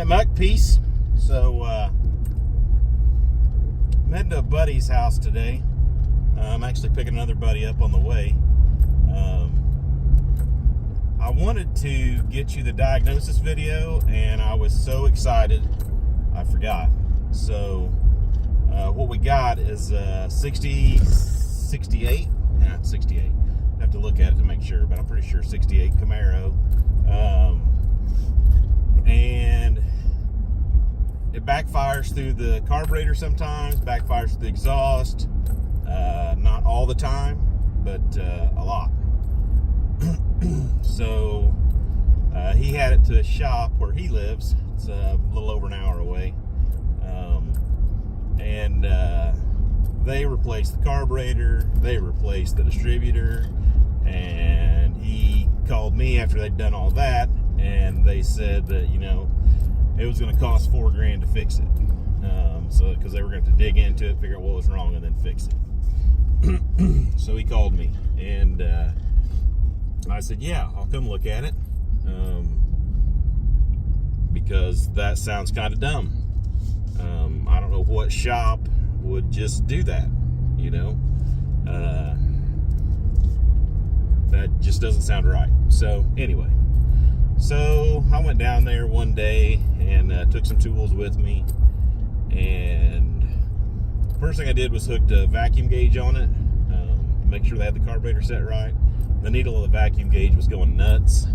Happening, Muck? Peace. So, I'm heading to a buddy's house today. I'm actually picking another buddy up on the way. I wanted to get you the diagnosis video, and I was so excited, I forgot. So, what we got is 68. Not 68. I have to look at it to make sure, but I'm pretty sure 68 Camaro. And it backfires through the carburetor sometimes, backfires through the exhaust. Not all the time, but a lot. So he had it to a shop where he lives. It's a little over an hour away. And they replaced the carburetor, they replaced the distributor, and he called me after they'd done all that, and they said that, you know, it was going to cost $4,000 to fix it. So because they were going to dig into it, figure out what was wrong, and then fix it. So he called me, and I said, yeah, I'll come look at it, because that sounds kind of dumb. I don't know what shop would just do that, you know. That just doesn't sound right. So anyway, so I went down there one day and took some tools with me, and first thing I did was hooked a vacuum gauge on it, make sure they had the carburetor set right. The needle of the vacuum gauge was going nuts.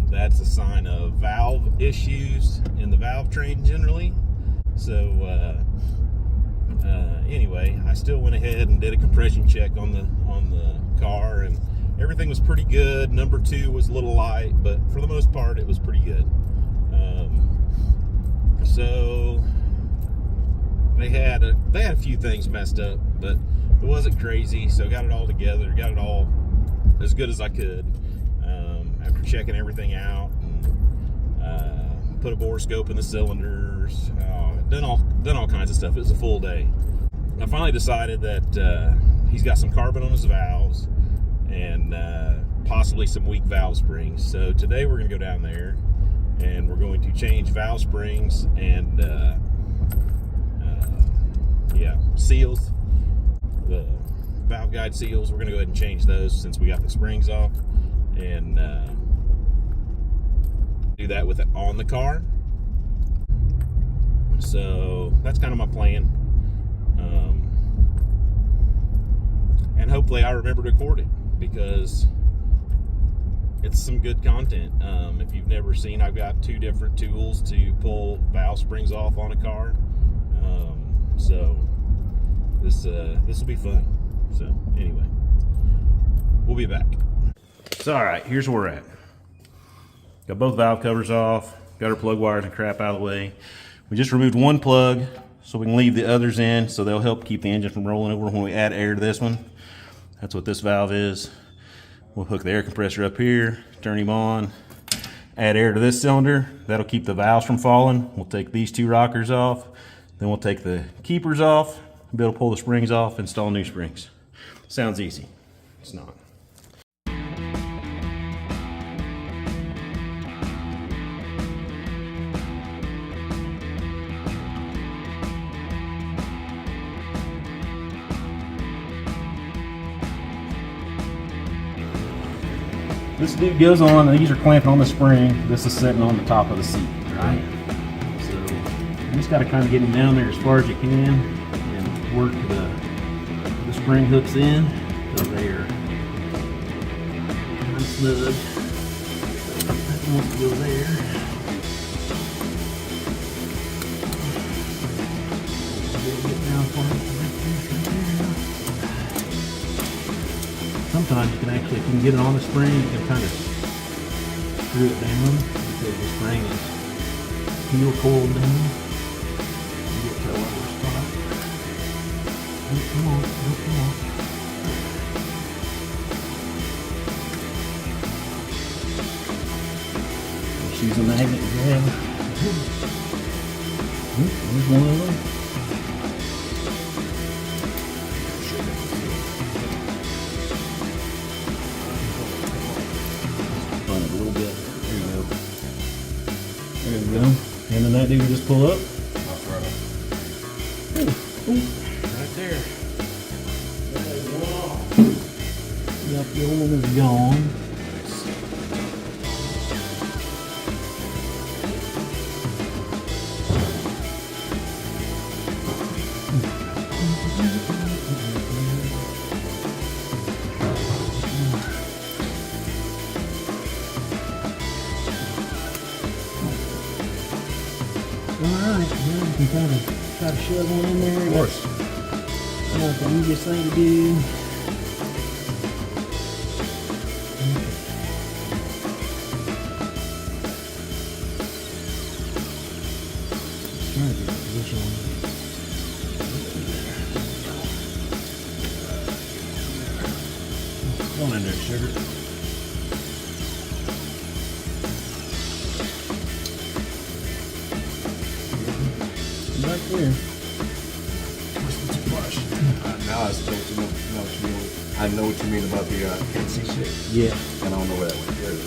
That's a sign of valve issues in the valve train generally. So anyway, I still went ahead and did a compression check on the car, and everything was pretty good. Number 2 was a little light, but for the most part, it was pretty good. So they had a few things messed up, but it wasn't crazy. So got it all together, got it all as good as I could. After checking everything out, and put a bore scope in the cylinders, done all kinds of stuff. It was a full day. I finally decided that he's got some carbon on his valves and possibly some weak valve springs. So today we're going to go down there and we're going to change valve springs and seals, the valve guide seals. We're going to go ahead and change those since we got the springs off, and do that with it on the car. So that's kind of my plan, and hopefully I remember to record it, because it's some good content. If you've never seen, I've got 2 different tools to pull valve springs off on a car. So this will be fun. So anyway, we'll be back. So all right, here's where we're at. Got both valve covers off, got our plug wires and crap out of the way. We just removed one plug so we can leave the others in, so they'll help keep the engine from rolling over when we add air to this one. That's what this valve is. We'll hook the air compressor up here, turn him on, add air to this cylinder. That'll keep the valves from falling. We'll take these 2 rockers off, then we'll take the keepers off, be able to pull the springs off, install new springs. Sounds easy. It's not. This dude goes on, these are clamping on the spring. This is sitting on the top of the seat, right? So you just got to kind of get him down there as far as you can and work the spring hooks in so they are kind of snug. That wants to go there. Get down for it. Sometimes you can actually, if you can get it on the spring, you can kind of screw it down because the spring is heel coiled down. You get to a lower spot. Oh, come on, oh, come on. Just use a magnet to grab. There's one of them. There we go. And then that dude will just pull up. Right there. Yep, the old one is gone. Alright, well, you can try to shove one in there. Of course. It's not the easiest thing to do. Trying to get a position on it. Go in there, sugar. Right there. Now I still know what you mean. I know what you mean about the can't see shit. Yeah. And I don't know where that one is.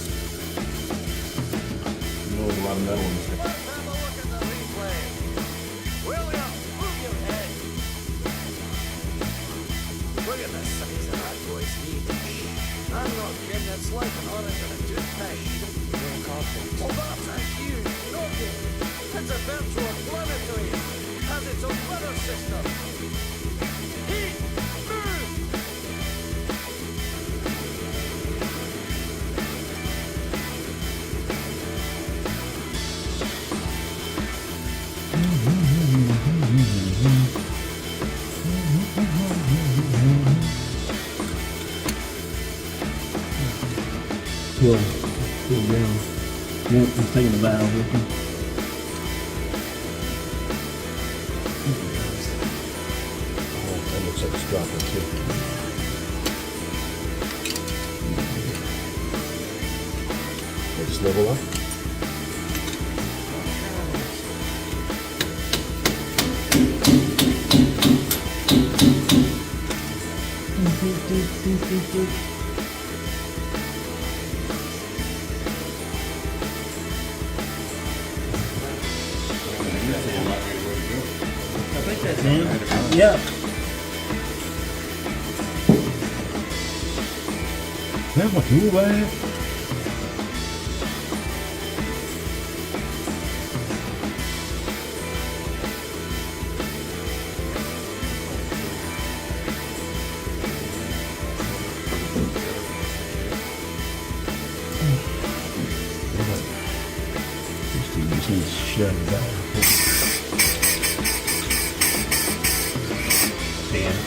You know, there's a lot of metal in this thing. Look at the size of that boy's heat. I'm not kidding, it's like an orange and a toothpaste. Oh, that's a huge rocket. It's a virtual planetoid. Has its own weather system. Heat, move! Pull down. Yep, he's taking the valve with him. Oh, that looks like it's dropping too. They just level up. I think that's him. Yeah. That's my tool bag. Just need to shut it down. Damn.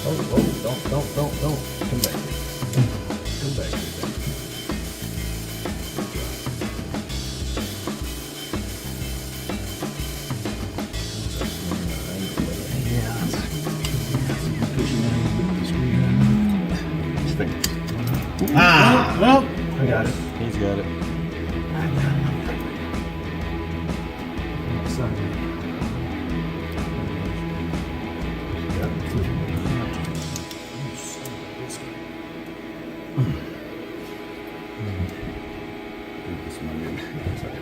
Oh, don't. Come back here. Come back here. Ah! Well, I got it. He's got it. This one, maybe. Sorry.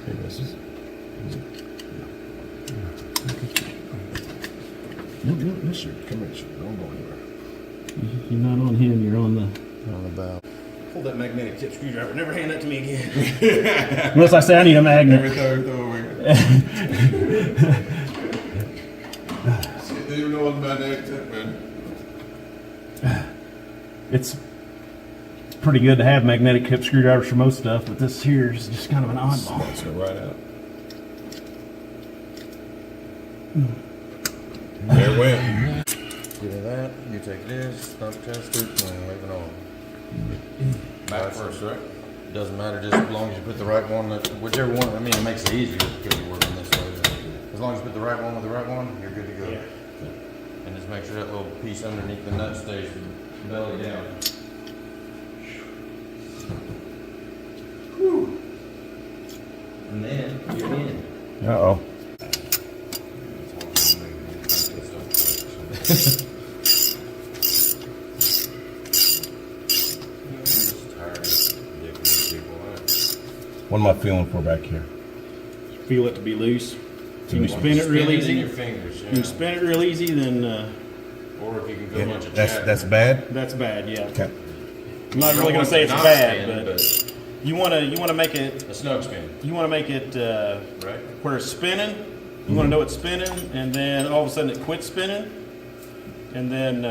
Maybe this is. This should come in. Don't go anywhere. You're not on him, you're on the... On the bow. Pull that magnetic tip screwdriver. Never hand that to me again. Unless I say I need a magnet. Every throw away. They don't know what about that tip, man. It's pretty good to have magnetic tip screwdrivers for most stuff, but this here is just kind of an oddball. That's it right out. There it went. Get that. You take this, stump test it, and leave it on. Back first, right? Doesn't matter, just as long as you put the right one, whichever one. I mean, it makes it easier because you're working this way. As long as you put the right one with the right one, you're good to go. Yeah. And just make sure that little piece underneath the nut stays belly down. Whew. And then you're in. Uh-oh. What am I feeling for back here? Feel it to be loose. You can spin it real easy. In your fingers, yeah. You can spin it real easy, then Or if you can go a bunch of That's bad? that's bad, yeah. Okay. I'm not really gonna say it's bad, but you wanna make it a snug spin, right? right? Where it's spinning. You wanna know it's spinning, and then all of a sudden it quits spinning, and then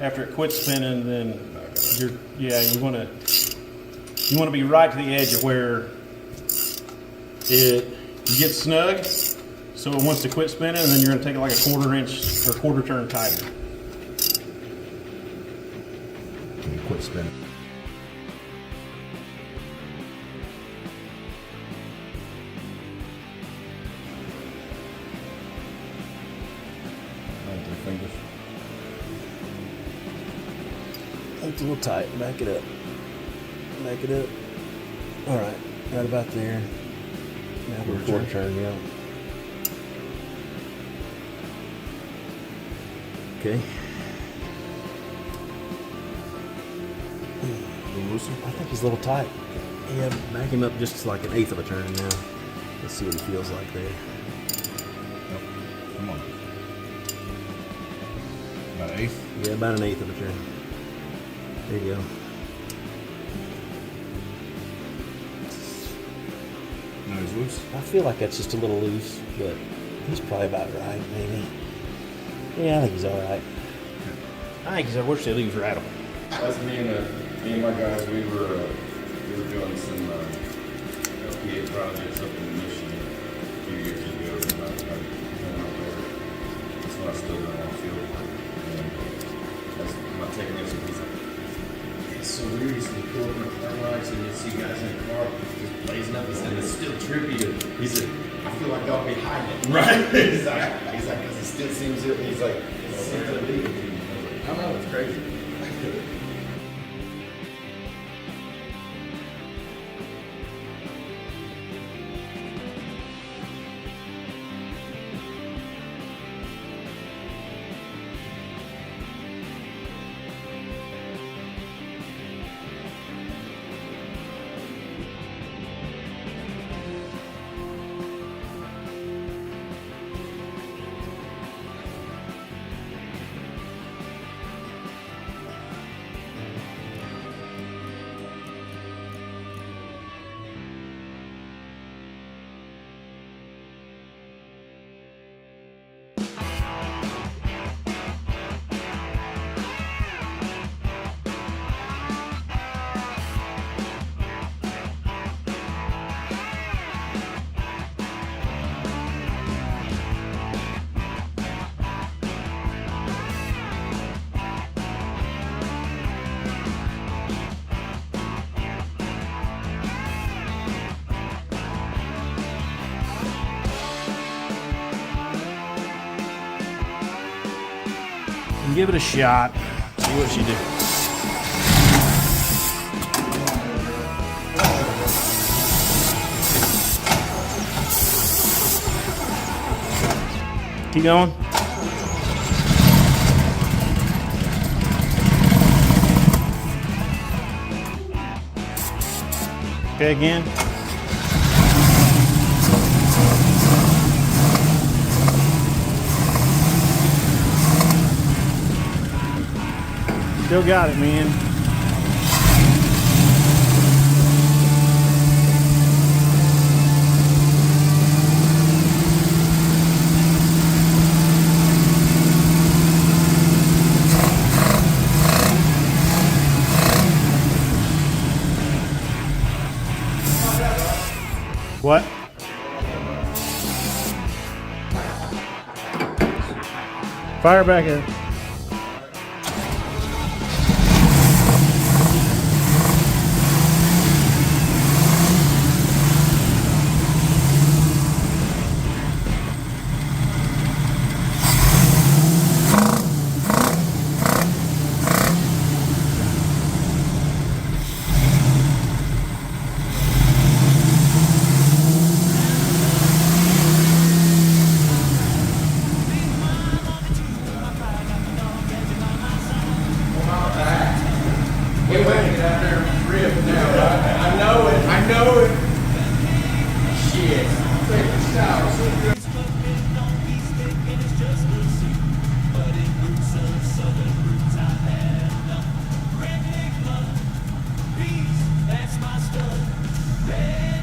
after it quits spinning, then you wanna be right to the edge of where you get snug, so it wants to quit spinning, and then you're gonna take it like a quarter-inch or quarter turn tighter. Quit spinning. It's a little tight. Back it up. Back it up. All right, right about there. Now we're quarter turn, yeah. Okay. I think he's a little tight. Yeah, back him up just like an eighth of a turn now. Let's see what he feels like there. Come on. About an eighth? Yeah, about an eighth of a turn. There you go. No, he's loose. I feel like that's just a little loose, but he's probably about right, maybe. Yeah, I think he's all right. I wish they leave rattle. That's me and my guys. We were doing some LPA projects up in Michigan a few years ago. That's when I still done on field work. That's my technician. He's like, it's so weird. So you pull up in the car lights and you see guys in the car just blazing up. He said it's still trippy. He said, I feel like I'll be hiding. Right. he's like, because it still seems. He's like, it's I don't know. It's crazy. Give it a shot. See what she do. Keep going. Okay, again. Still got it, man. What? Fire back in. Get away, get out there and rip now. I know it. I know it. Shit. Take the shower. That's my stuff.